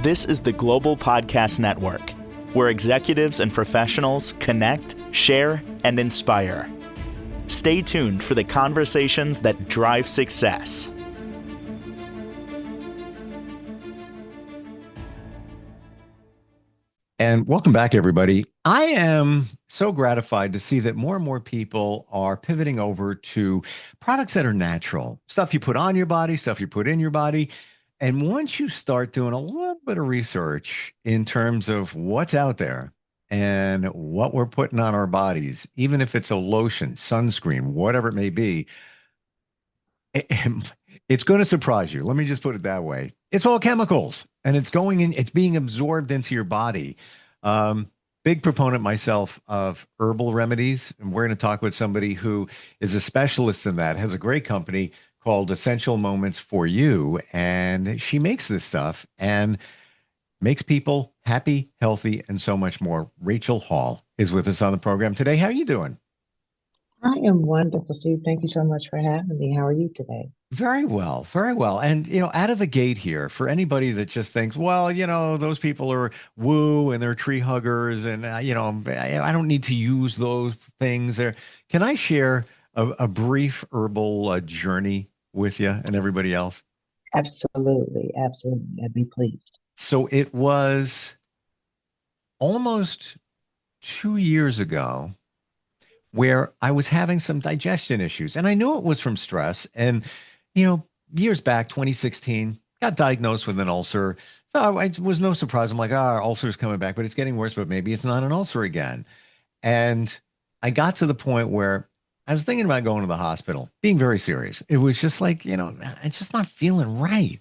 This is the Global Podcast Network, where executives and professionals connect, share, and inspire. Stay tuned for the conversations that drive success. And welcome back, everybody. I am so gratified to see that more and more people are pivoting over to products that are natural, stuff you put on your body, stuff you put in your body. And once you start doing a little bit of research in terms of what's out there and what we're putting on our bodies, even if it's a lotion, sunscreen, whatever it may be, it's going to surprise you. Let me just put it that way. It's all chemicals and it's going in, it's being absorbed into your body. Big proponent myself of herbal remedies. And we're going to talk with somebody who is a specialist in that, has a great company called EssentialMoments4U. And she makes this stuff and makes people happy, healthy, and so much more. Rachel Hall is with us on the program today. How are you doing? I am wonderful, Steve. Thank you so much for having me. How are you today? Very well, very well. And, out of the gate here, for anybody that just thinks, well, those people are woo and they're tree huggers and, I don't need to use those things there. Can I share a brief herbal journey with you and everybody else? Absolutely. Absolutely. I'd be pleased. So it was almost 2 years ago where I was having some digestion issues. And I knew it was from stress. And, years back, 2016, got diagnosed with an ulcer. So it was no surprise. I'm like, our ulcer's coming back, but it's getting worse, but maybe it's not an ulcer again. And I got to the point where I was thinking about going to the hospital, being very serious. It was just like, I'm just not feeling right.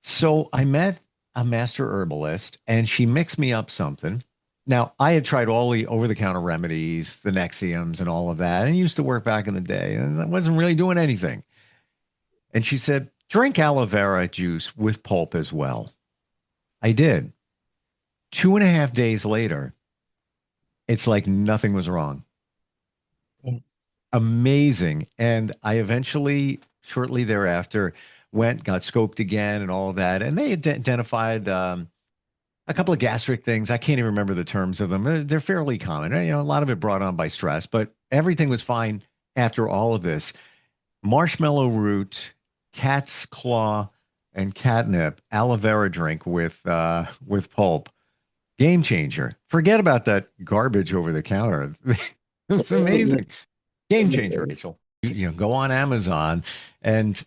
So I met a master herbalist and she mixed me up something. Now, I had tried all the over-the-counter remedies, the Nexiums and all of that, and it used to work back in the day, and I wasn't really doing anything. And she said, drink aloe vera juice with pulp as well. I did. 2.5 days later, it's like nothing was wrong. Yes. Amazing. And I eventually, shortly thereafter, got scoped again and all of that, and they identified a couple of gastric things. I can't even remember the terms of them. They're fairly common. A lot of it brought on by stress, but everything was fine after all of this. Marshmallow root, cat's claw, and catnip aloe vera drink with pulp. Game changer. Forget about that garbage over the counter. It's amazing. Game changer, Rachel. Go on Amazon and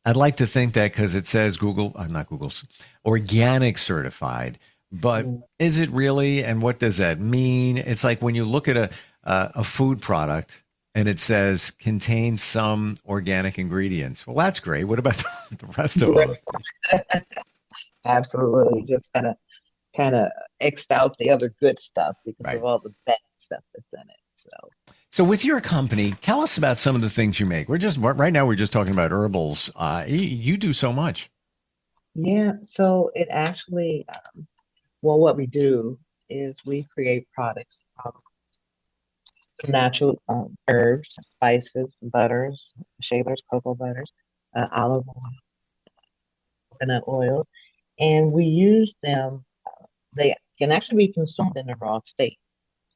I'd like to think that because it says not Google's organic certified, but is it really? And what does that mean? It's like when you look at a food product and it says contains some organic ingredients. Well, that's great. What about the rest of them? Absolutely. Just kind of X'd out the other good stuff because of all the bad stuff that's in it. So with your company, tell us about some of the things you make. Right now we're just talking about herbals. You do so much. Yeah. So it actually, what we do is we create products from natural herbs, spices, butters, shavers, cocoa butters, olive oils, coconut oils, and we use them. They can actually be consumed in a raw state,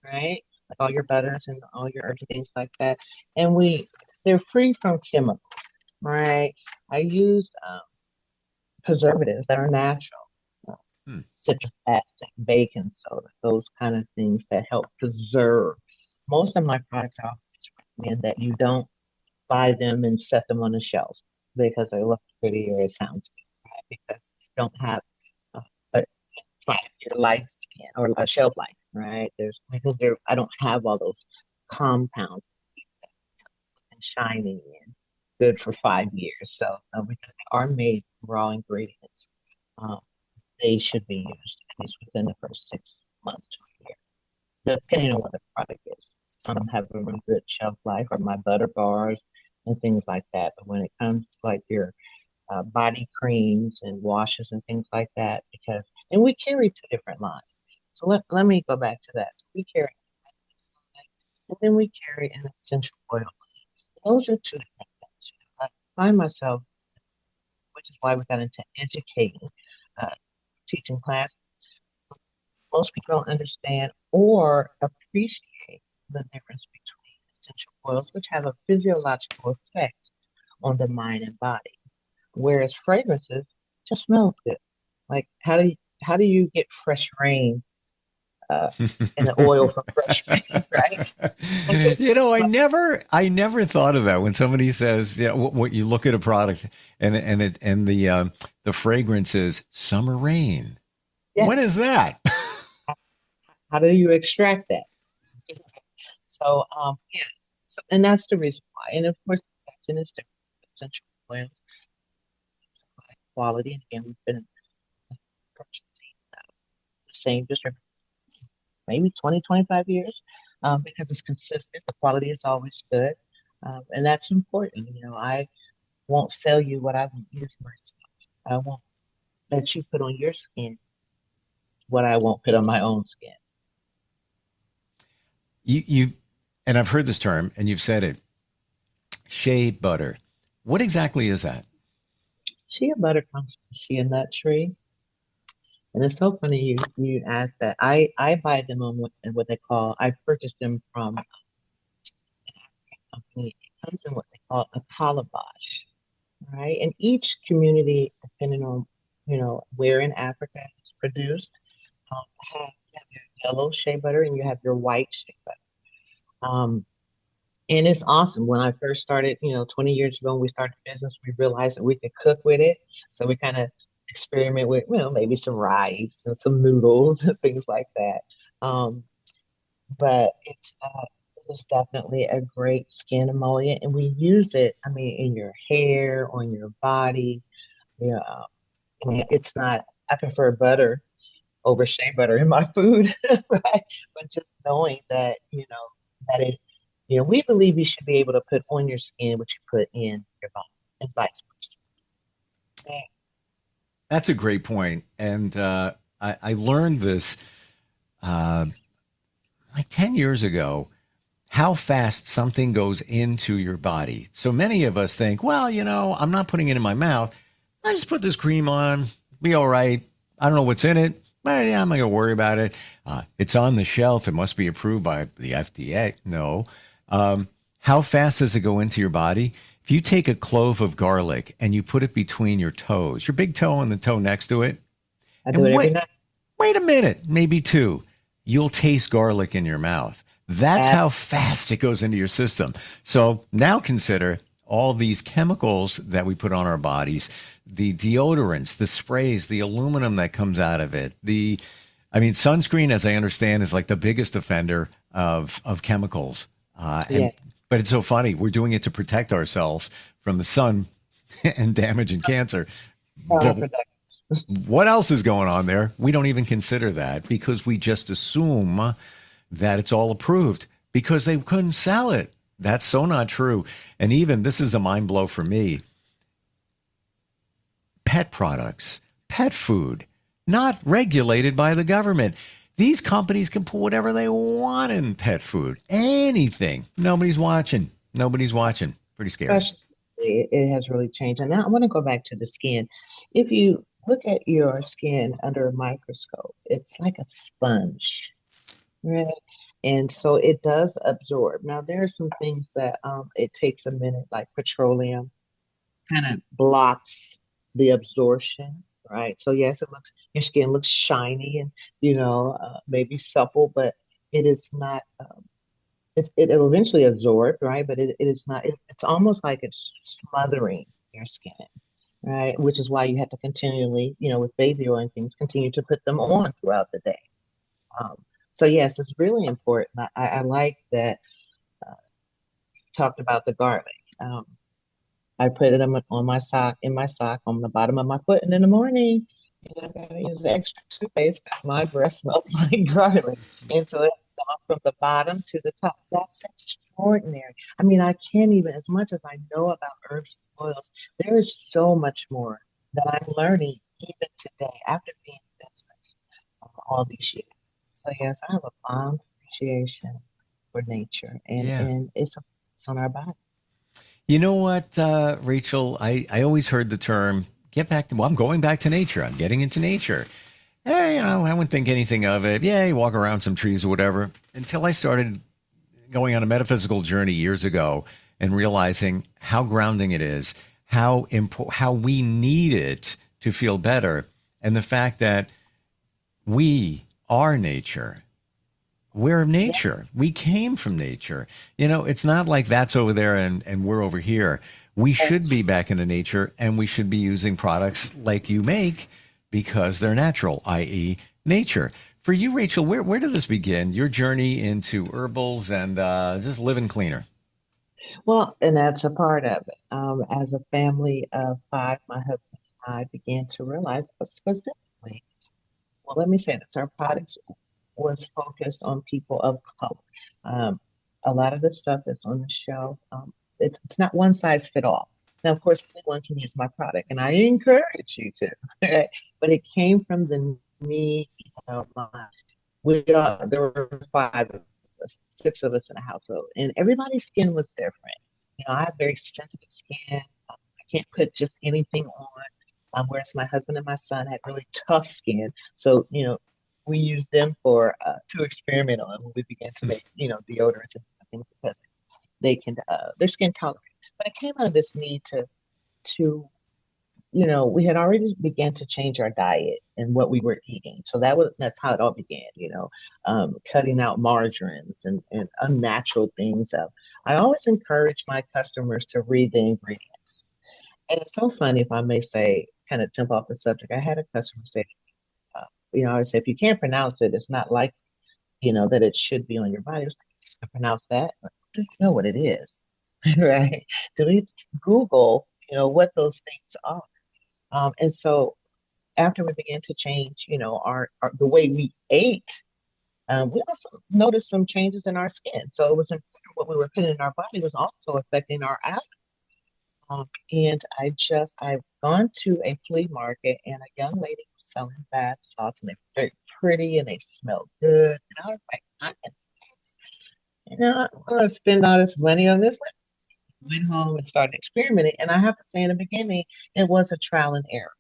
right? Like all your butters and all your herbs and things like that. And they're free from chemicals, right? I use preservatives that are natural, citric acid, baking soda, those kind of things that help preserve. Most of my products I recommend that you don't buy them and set them on the shelf because they look pretty or it sounds good, right? Because they don't have a 5-year lifespan or a shelf life, right? I don't have all those compounds and shiny and good for 5 years. So because they are made from raw ingredients, they should be used at least within the first 6 months to a year, depending on what the product is. Some have a really good shelf life, or my butter bars and things like that. But when it comes to like your body creams and washes and things like that, and we carry 2 different lines. So let me go back to that. So we carry and then we carry an essential oil. Those are 2 different things. I find myself, which is why we got into educating teaching classes, most people don't understand or appreciate the difference between essential oils, which have a physiological effect on the mind and body, whereas fragrances just smells good. Like how do you get fresh rain uh, and the oil from fresh rain, right? You know, So, I never thought of that when somebody says, yeah, what you look at a product and the fragrance is summer rain. When yes, is that? how do you extract that? So, yeah. So, and that's the reason why. And of course, that's in its different essential oils, it's high quality. And again, we've been purchasing the same distributor maybe 20, 25 years because it's consistent. The quality is always good. And that's important. You know, I won't sell you what I won't use myself. I won't let you put on your skin what I won't put on my own skin. You and I've heard this term and you've said it, shea butter. What exactly is that? Shea butter comes from shea nut tree. And it's so funny you asked that. I buy them on what they call, I purchased them from a company. It comes in what they call a calabash, right? And each community, depending on, you know, where in Africa it's produced, you have your yellow shea butter and you have your white shea butter. Um, and it's awesome. When I first started, you know, 20 years ago, when we started the business, we realized that we could cook with it. So we kind of experiment with, you know, maybe some rice and some noodles and things like that. Um, but it's definitely a great skin emollient, and we use it. I mean, in your hair, on your body. Yeah, I mean, it's not. I prefer butter over shea butter in my food, right? But just knowing that, you know, that it, you know, we believe you should be able to put on your skin what you put in your body, and vice versa. Yeah. That's a great point. And I learned this uh, like 10 years ago, how fast something goes into your body. So many of us think, well, you know, I'm not putting it in my mouth. I just put this cream on, be all right. I don't know what's in it. But yeah, I'm not going to worry about it. It's on the shelf. It must be approved by the FDA. No. How fast does it go into your body? If you take a clove of garlic and you put it between your toes, your big toe and the toe next to it, I do and it every night. wait a minute, maybe two, you'll taste garlic in your mouth. That's Ab- how fast it goes into your system. So now consider all these chemicals that we put on our bodies, the deodorants, the sprays, the aluminum that comes out of it. I mean, sunscreen, as I understand, is like the biggest offender of chemicals. yeah, But it's so funny. We're doing it to protect ourselves from the sun and damage and cancer. But counterproductive. what else is going on there? We don't even consider that because we just assume that it's all approved because they couldn't sell it. That's so not true. And even this is a mind blow for me. Pet products, pet food, not regulated by the government. These companies can put whatever they want in pet food, anything. Nobody's watching. Nobody's watching. Pretty scary. Especially, it has really changed. And now I want to go back to the skin. If you look at your skin under a microscope, it's like a sponge, right? And so it does absorb. Now, there are some things that it takes a minute, like petroleum, kind of blocks the absorption, right? So yes, it looks your skin looks shiny and maybe supple, but it is not. It'll eventually absorb, right? But it is not. It's almost like it's smothering your skin, right? Which is why you have to continually, with baby oil and things, continue to put them on throughout the day. Um, so yes, it's really important. I like that uh, you talked about the garlic. Um, I put it on my sock, on the bottom of my foot, and in the morning, I gotta use extra toothpaste because my breath smells like garlic, and so it's gone from the bottom to the top. That's extraordinary. I mean, I can't even, as much as I know about herbs and oils, there is so much more that I'm learning even today after being in business all these years. So yes, I have a fond appreciation for nature, and Yeah. it's on our body. You know what, Rachel? I always heard the term, get back to, well, I'm going back to nature. I'm getting into nature. hey, I wouldn't think anything of it. Yeah, you walk around some trees or whatever. Until I started going on a metaphysical journey years ago and realizing how grounding it is, how we need it to feel better, and the fact that we are nature. We're Yeah. nature. We came from nature. It's not like that's over there and we're over here. We should Yes. be back into nature, and we should be using products like you make because they're natural, i.e., nature. For you, Rachel, where did this begin? Your journey into herbals and just living cleaner. Well, and that's a part of it. As a family of five, my husband and I began to realize specifically, well, let me say this, our products was focused on people of color. Um, a lot of the stuff that's on the shelf, it's not one size fit all. Now, of course, anyone can use my product, and I encourage you to. But it came from the need of my. There were five of us, six of us in a household, and everybody's skin was different. I have very sensitive skin. I can't put just anything on. Whereas my husband and my son had really tough skin. So, we used them for to experiment on when we began to make, deodorants and things because they can their skin tolerant. But it came out of this need to we had already began to change our diet and what we were eating. So that's how it all began, cutting out margarines and unnatural things. I always encourage my customers to read the ingredients. And it's so funny, if I may say, kind of jump off the subject. I had a customer say, I would say, if you can't pronounce it, it's not like, that it should be on your body. It's like, I pronounce that. But do you know what it is? Right? Do we Google, what those things are? And so after we began to change, our the way we ate, we also noticed some changes in our skin. So it was important what we were putting in our body was also affecting our outcome. And I've gone to a flea market and a young lady was selling bath salts and they're very pretty and they smell good. And I was like, I can do this. I'm going to spend all this money on this. Went home and started experimenting. And I have to say, in the beginning, it was a trial and error.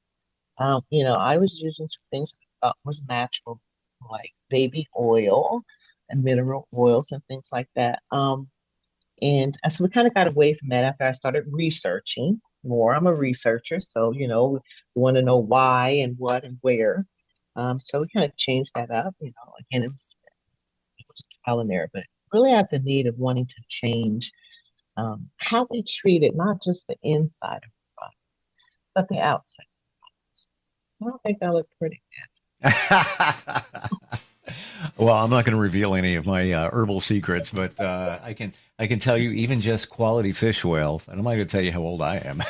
I was using some things I thought was natural, like baby oil and mineral oils and things like that. And so we kind of got away from that after I started researching more. I'm a researcher, so we want to know why and what and where. So we kind of changed that up. Again, it was trial and error, but really have the need of wanting to change how we treat it, not just the inside of the body, but the outside. I don't think I look pretty. Well, I'm not going to reveal any of my herbal secrets, but I can tell you even just quality fish oil, and I'm not going to tell you how old I am.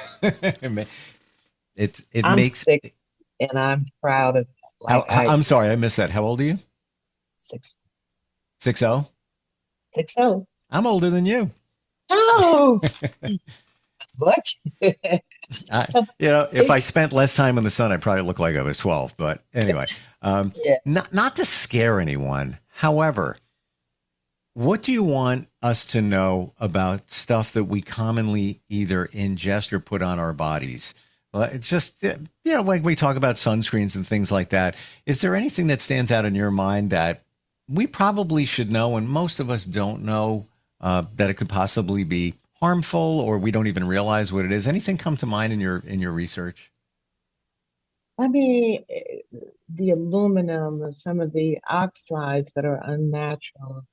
It I'm makes. 6, and I'm proud of that. I'm sorry, I missed that. How old are you? Six 60. 6-0. I'm older than you. Oh, look. I, So if I spent less time in the sun, I'd probably look like I was 12. But anyway, yeah. not to scare anyone. However, what do you want us to know about stuff that we commonly either ingest or put on our bodies? Well, it's just, like we talk about sunscreens and things like that. Is there anything that stands out in your mind that we probably should know and most of us don't know that it could possibly be harmful or we don't even realize what it is? Anything come to mind in your research? I mean, the aluminum and some of the oxides that are unnatural,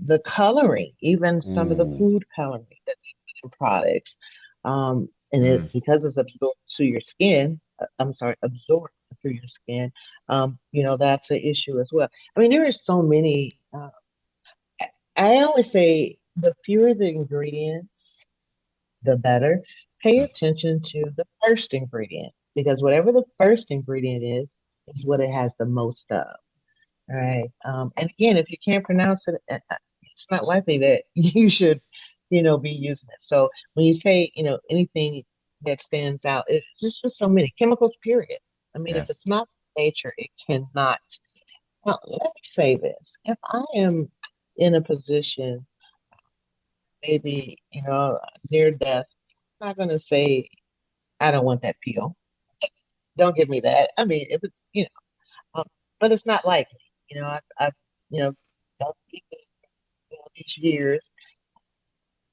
the coloring, even some of the Ooh. food coloring that they put in products, and Mm. it because it's absorbed to your skin. I'm sorry, absorbed through your skin. That's an issue as well. I mean, there are so many. I always say the fewer the ingredients, the better. Pay attention to the first ingredient because whatever the first ingredient is what it has the most of. All right. And again, if you can't pronounce it, it's not likely that you should, be using it. So when you say, anything that stands out, it's just so many chemicals, period. I mean, Yeah. if it's not nature, it cannot. Now, let me say this. If I am in a position, maybe, near death, I'm not going to say, I don't want that pill. Don't give me that. I mean, if it's, but it's not likely. I've done all these years.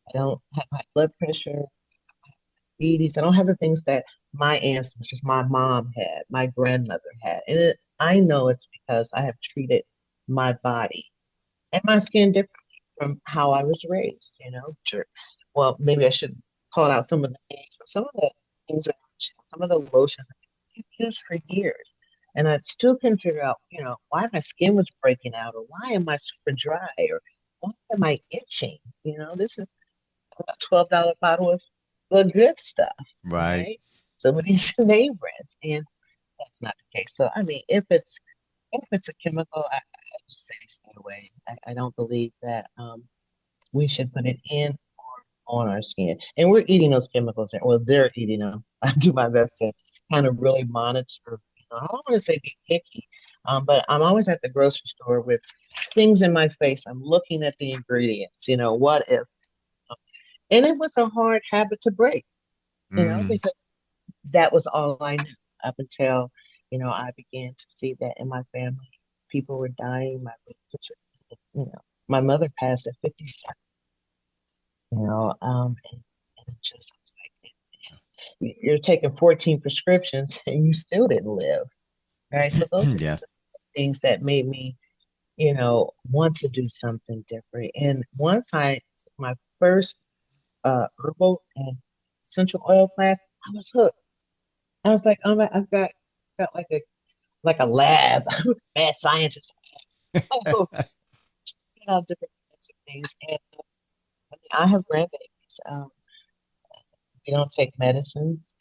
I don't have high blood pressure, diabetes. I don't have the things that my ancestors, my mom had, my grandmother had. And I know it's because I have treated my body and my skin differently from how I was raised. Sure. Well, maybe I should call out some of the things, but some of the things, some of the lotions I've used for years. And I still couldn't figure out, why my skin was breaking out, or why am I super dry, or why am I itching? This is a $12 bottle of the good stuff, Right. right? Some of these name brands, and that's not the case. So, I mean, if it's a chemical, I just say stay away. I don't believe that we should put it in or on our skin. And we're eating those chemicals, well, they're eating them. I do my best to kind of really monitor. I don't want to say be picky, but I'm always at the grocery store with things in my face. I'm looking at the ingredients. What is? And it was a hard habit to break, Mm. because that was all I knew up until, I began to see that in my family, people were dying. My mother passed at 57, and it just was like, you're taking 14 prescriptions and you still didn't live, right? So those are Yeah. the things that made me, want to do something different. And once I took my first herbal and essential oil class, I was hooked. I was like, oh my, I've got like a lab, mad scientist. Oh, different kinds of things. And I mean, I have grandbabies. We don't take medicines.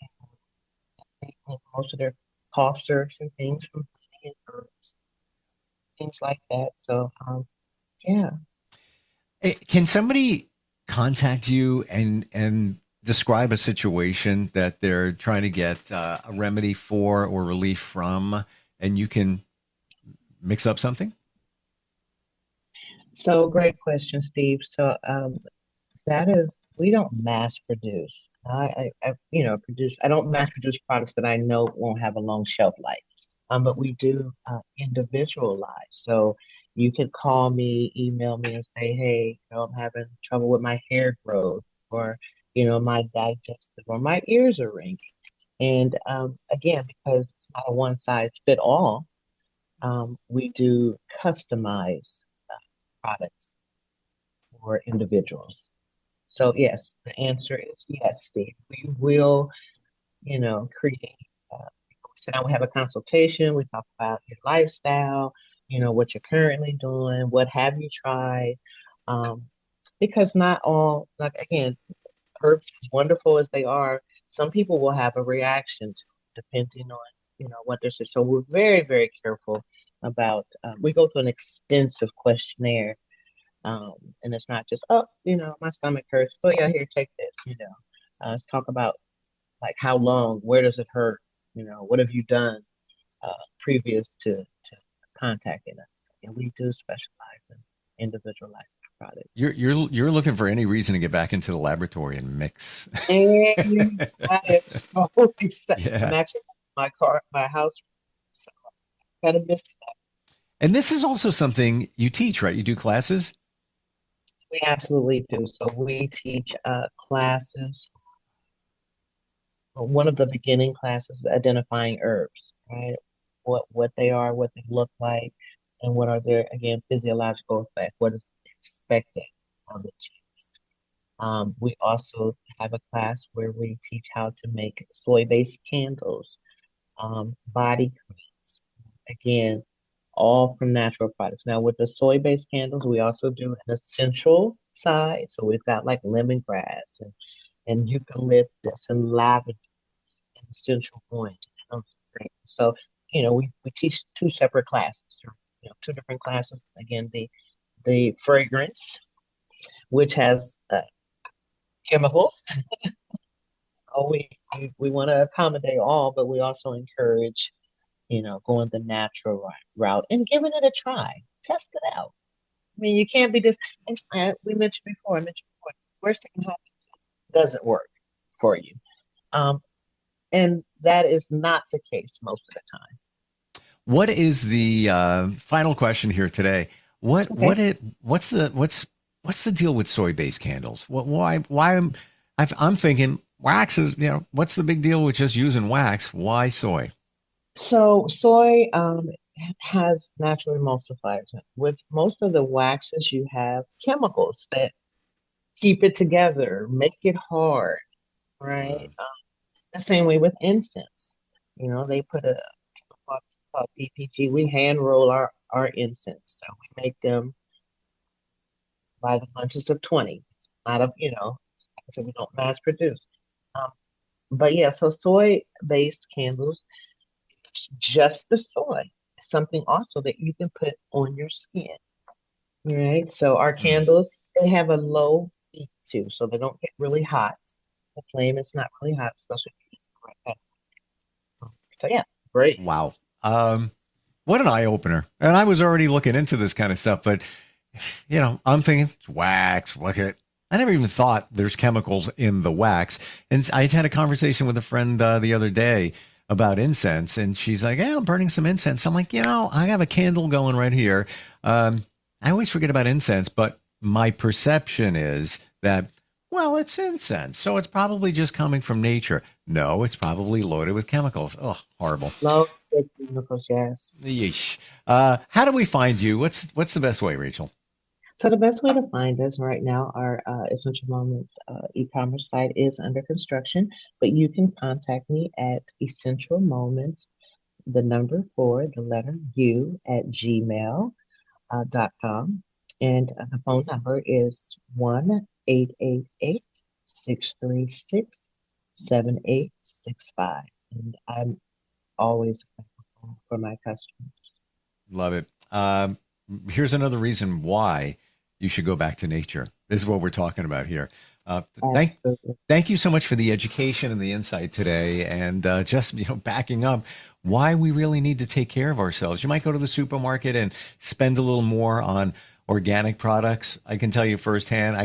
They take most of their cough syrups and things from honey and herbs, things like that. So, yeah. Can somebody contact you and describe a situation that they're trying to get a remedy for or relief from, and you can mix up something? So great question, Steve. So, that is, we don't mass produce. I don't mass produce products that I know won't have a long shelf life. But we do individualize. So you could call me, email me, and say, hey, I'm having trouble with my hair growth, or, my digestive, or my ears are ringing. And again, because it's not a one size fit all, we do customize products for individuals. So yes, the answer is yes, Steve. We will, create. Uh, Sit down, we have a consultation. We talk about your lifestyle, what you're currently doing, what have you tried, um, because not all, like again, herbs as wonderful as they are, some people will have a reaction to it, depending on, what they're saying. So we're very, very careful about. We go through an extensive questionnaire, and it's not just, oh, my stomach hurts. Oh yeah, here, take this. Let's talk about like how long, where does it hurt? What have you done previous to contacting us? And we do specialize in individualized products. You're looking for any reason to get back into the laboratory and mix. And I am so excited. I'm Yeah. actually my house, so I kind of missed that. And this is also something you teach, right? You do classes? We absolutely do. So we teach classes. One of the beginning classes is identifying herbs, right? What they are, what they look like, and what are their, again, physiological effect, what is expected on the cheeks. We also have a class where we teach how to make soy-based candles, body creams. Again, all from natural products. Now, with the soy-based candles, we also do an essential side. So we've got like lemongrass and eucalyptus and lavender and essential orange. And those things. So, we teach two separate classes, two different classes. Again, the fragrance, which has chemicals. Oh, we want to accommodate all, but we also encourage, going the natural route and giving it a try. Test it out. I mean, you can't be this. We mentioned before. I mentioned before. Worst thing happens, it doesn't work for you. And that is not the case most of the time. What is the final question here today? Okay. What's the deal with soy-based candles? Why I'm thinking wax is, what's the big deal with just using wax? Why soy? So soy has natural emulsifiers. With most of the waxes, you have chemicals that keep it together, make it hard, right? The same way with incense. They put a chemical called PPG. We hand roll our incense. So we make them by the bunches of 20. It's not so we don't mass produce. Um, but yeah, so soy-based candles, just the soy, is something also that you can put on your skin, right? So our Mm. candles, they have a low heat too, so they don't get really hot. The flame is not really hot, especially if you use the right kind. So yeah, great. Wow. Um, what an eye opener. And I was already looking into this kind of stuff, but I'm thinking it's wax. Look at. I never even thought there's chemicals in the wax. And I had a conversation with a friend the other day about incense, and she's like, "Yeah, I'm burning some incense." I'm like, I have a candle going right here. I always forget about incense, but my perception is that, well, it's incense, so it's probably just coming from nature. No, it's probably loaded with chemicals. Oh, horrible. Low chemicals, yes. Yeesh. How do we find you? What's the best way, Rachel? So the best way to find us right now, our Essential Moments e-commerce site is under construction, but you can contact me at Essential Moments, the number four, the letter U at gmail.com. And the phone number is 1-888-636-7865. And I'm always available for my customers. Love it. Here's another reason why you should go back to nature. This is what we're talking about here. Uh, thank, Absolutely. thank you so much for the education and the insight today, and just backing up why we really need to take care of ourselves. You might go to the supermarket and spend a little more on organic products. I can tell you firsthand.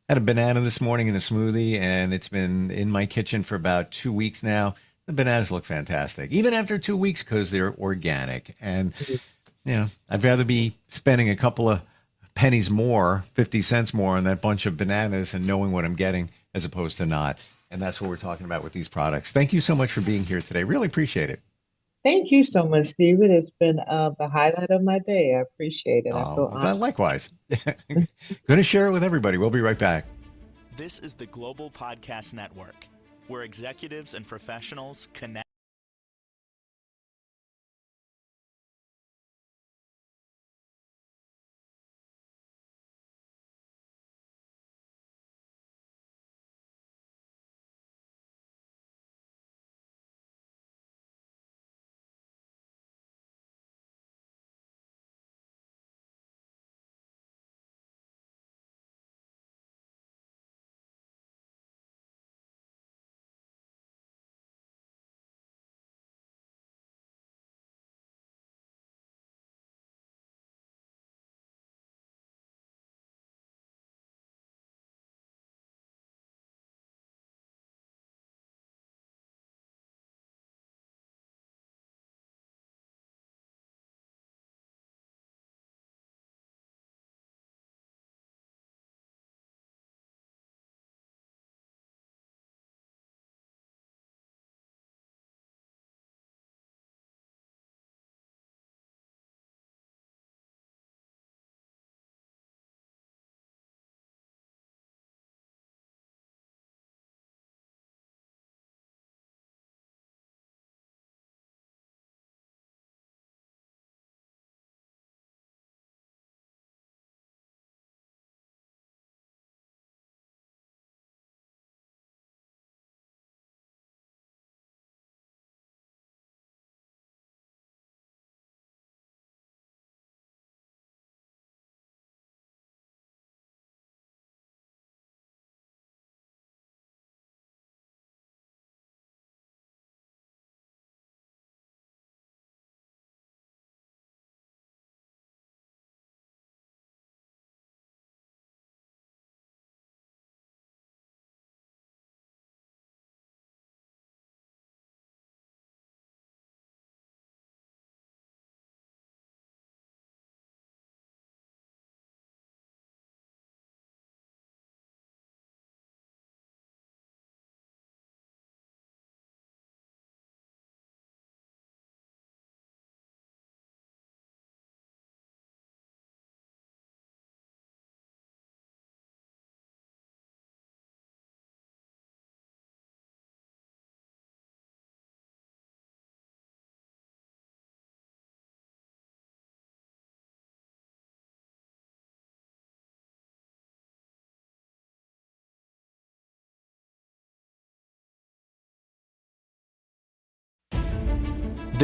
Had a banana this morning in a smoothie, and it's been in my kitchen for about 2 weeks now. The bananas look fantastic, even after 2 weeks, because they're organic. And I'd rather be spending a couple of pennies more, 50 cents more on that bunch of bananas and knowing what I'm getting as opposed to not. And that's what we're talking about with these products. Thank you so much for being here today. Really appreciate it. Thank you so much, Stephen. It's been the highlight of my day. I appreciate it. I feel Oh, honored. likewise. Going to share it with everybody. We'll be right back. This is the Global Podcast Network, where executives and professionals connect.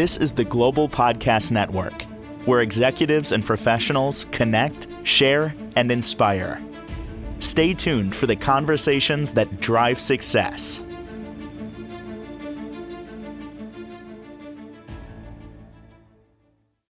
This is the Global Podcast Network, where executives and professionals connect, share, and inspire. Stay tuned for the conversations that drive success.